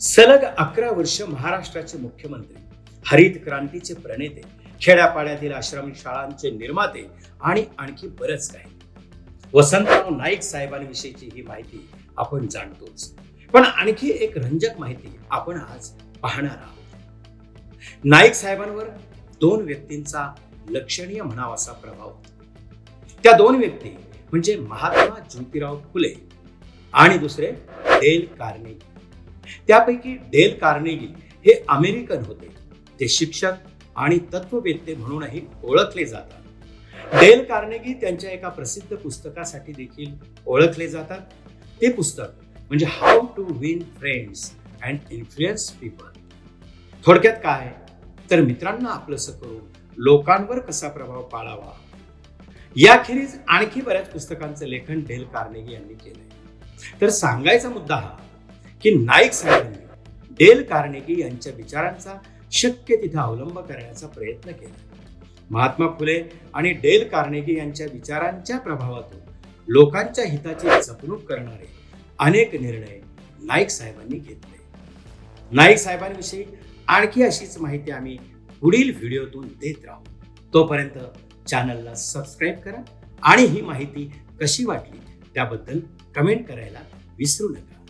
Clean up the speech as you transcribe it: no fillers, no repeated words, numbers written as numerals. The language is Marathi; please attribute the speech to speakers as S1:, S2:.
S1: सलग 11 वर्ष महाराष्ट्राचे मुख्यमंत्री, हरित क्रांतीचे प्रणेते, खेड्यापाड्यातील आश्रम शाळांचे निर्माते आणि आणखी बरंच काही. वसंतराव नाईक साहेबांविषयीची ही माहिती आपण जाणतोच, पण आणखी एक रंजक माहिती आपण आज पाहणार आहोत. नाईक साहेबांवर दोन व्यक्तींचा लक्षणीय म्हणावासा प्रभाव होता. त्या दोन व्यक्ती म्हणजे महात्मा ज्योतिराव फुले आणि दुसरे डेल कार्नेगी. त्यापैकी डेल कार्नेगी हे अमेरिकन होते. ते शिक्षक आणि तत्ववेत्ते म्हणूनही ओळखले जातात. डेल कार्नेगी त्यांच्या एका प्रसिद्ध पुस्तकासाठी देखील ओळखले जातात. ते पुस्तक म्हणजे how to win friends and influence people. थोडक्यात काय तर मित्रांना आपलंसं करून लोकांवर कसा प्रभाव पाडावा. याखेरीज आणखी बऱ्याच पुस्तकांचं लेखन डेल कार्नेगी यांनी केलंय. तर सांगायचा मुद्दा हा की नाईक साहेबांनी डेल कार्नेगी यांच्या विचारांचा शक्य तिथे अवलंब करण्याचा प्रयत्न केला. महात्मा फुले आणि डेल कार्नेगी यांच्या विचारांच्या प्रभावातून लोकांच्या हिताची जपणूक करणारे अनेक निर्णय नाईक साहेबांनी घेतले. नाईक साहेबांविषयी आणखी अशीच माहिती आम्ही पुढील व्हिडिओतून देत राहू. तोपर्यंत चॅनलला सबस्क्राईब करा आणि ही माहिती कशी वाटली त्याबद्दल कमेंट करायला विसरू नका.